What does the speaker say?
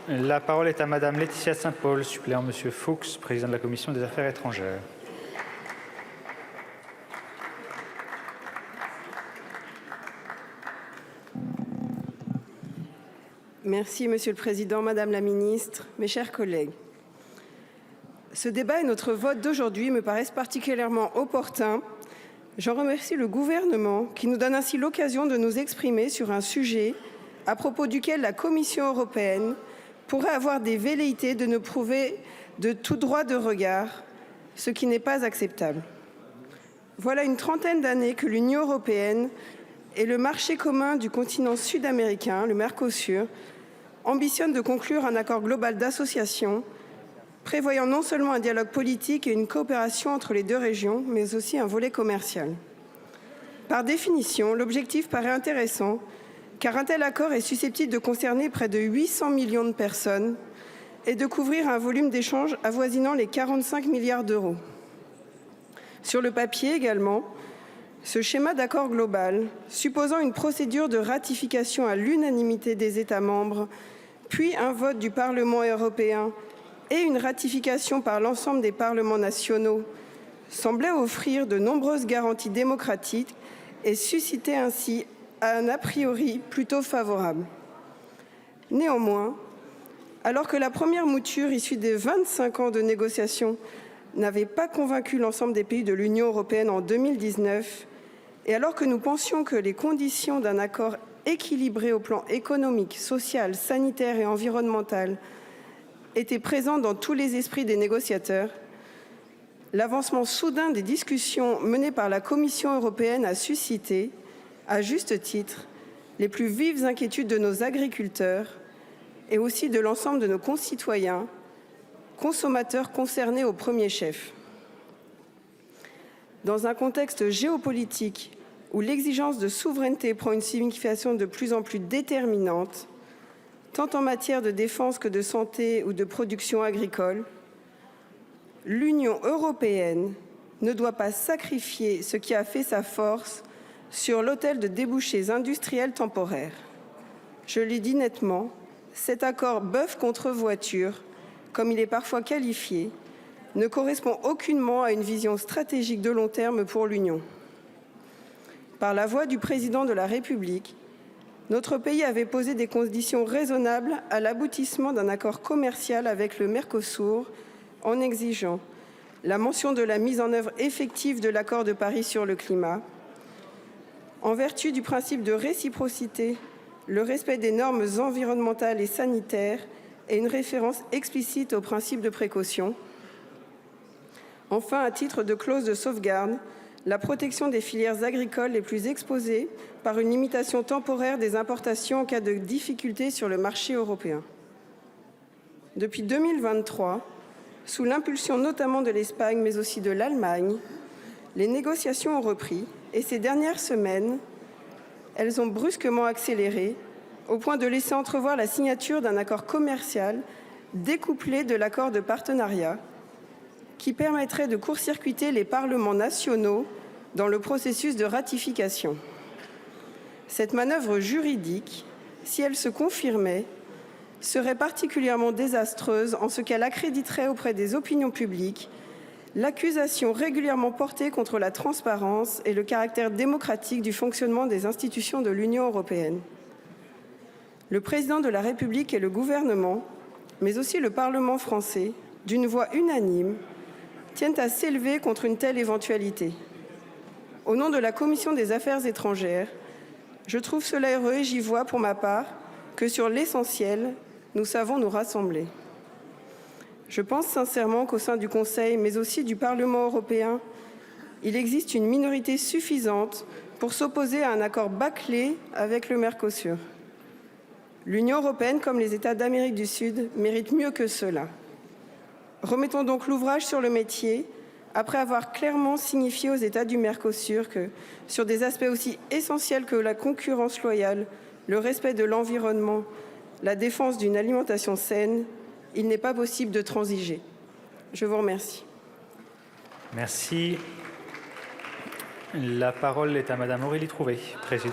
La parole est à Madame Laetitia Saint-Paul, suppléant Monsieur Fuchs, président de la Commission des Affaires étrangères. Merci Monsieur le Président, Madame la Ministre, mes chers collègues. Ce débat et notre vote d'aujourd'hui me paraissent particulièrement opportuns. J'en remercie le gouvernement qui nous donne ainsi l'occasion de nous exprimer sur un sujet à propos duquel la Commission européenne pourrait avoir des velléités de nous prouver de tout droit de regard, ce qui n'est pas acceptable. Voilà une trentaine d'années que l'Union européenne et le marché commun du continent sud-américain, le Mercosur, ambitionnent de conclure un accord global d'association prévoyant non seulement un dialogue politique et une coopération entre les deux régions, mais aussi un volet commercial. Par définition, l'objectif paraît intéressant, car un tel accord est susceptible de concerner près de 800 millions de personnes et de couvrir un volume d'échanges avoisinant les 45 milliards d'euros. Sur le papier également, ce schéma d'accord global, supposant une procédure de ratification à l'unanimité des États membres, puis un vote du Parlement européen et une ratification par l'ensemble des parlements nationaux, semblait offrir de nombreuses garanties démocratiques et susciter ainsi un a priori plutôt favorable. Néanmoins, alors que la première mouture issue des 25 ans de négociations n'avait pas convaincu l'ensemble des pays de l'Union européenne en 2019, et alors que nous pensions que les conditions d'un accord équilibré au plan économique, social, sanitaire et environnemental étaient présentes dans tous les esprits des négociateurs, l'avancement soudain des discussions menées par la Commission européenne a suscité, à juste titre, les plus vives inquiétudes de nos agriculteurs et aussi de l'ensemble de nos concitoyens, consommateurs concernés au premier chef. Dans un contexte géopolitique où l'exigence de souveraineté prend une signification de plus en plus déterminante, tant en matière de défense que de santé ou de production agricole, l'Union européenne ne doit pas sacrifier ce qui a fait sa force sur l'autel de débouchés industriels temporaires. Je l'ai dit nettement, cet accord bœuf contre voiture, comme il est parfois qualifié, ne correspond aucunement à une vision stratégique de long terme pour l'Union. Par la voix du président de la République, notre pays avait posé des conditions raisonnables à l'aboutissement d'un accord commercial avec le Mercosur en exigeant la mention de la mise en œuvre effective de l'accord de Paris sur le climat, en vertu du principe de réciprocité, le respect des normes environnementales et sanitaires et une référence explicite au principe de précaution. Enfin, à titre de clause de sauvegarde, la protection des filières agricoles les plus exposées par une limitation temporaire des importations en cas de difficultés sur le marché européen. Depuis 2023, sous l'impulsion notamment de l'Espagne, mais aussi de l'Allemagne, les négociations ont repris et ces dernières semaines, elles ont brusquement accéléré au point de laisser entrevoir la signature d'un accord commercial découplé de l'accord de partenariat qui permettrait de court-circuiter les parlements nationaux dans le processus de ratification. Cette manœuvre juridique, si elle se confirmait, serait particulièrement désastreuse en ce qu'elle accréditerait auprès des opinions publiques l'accusation régulièrement portée contre la transparence et le caractère démocratique du fonctionnement des institutions de l'Union européenne. Le président de la République et le gouvernement, mais aussi le Parlement français, d'une voix unanime, tiennent à s'élever contre une telle éventualité. Au nom de la Commission des Affaires étrangères, je trouve cela heureux et j'y vois, pour ma part, que sur l'essentiel, nous savons nous rassembler. Je pense sincèrement qu'au sein du Conseil, mais aussi du Parlement européen, il existe une minorité suffisante pour s'opposer à un accord bâclé avec le Mercosur. L'Union européenne, comme les États d'Amérique du Sud, méritent mieux que cela. Remettons donc l'ouvrage sur le métier, après avoir clairement signifié aux États du Mercosur que, sur des aspects aussi essentiels que la concurrence loyale, le respect de l'environnement, la défense d'une alimentation saine, il n'est pas possible de transiger. Je vous remercie. Merci. La parole est à Madame Aurélie Trouvé, présidente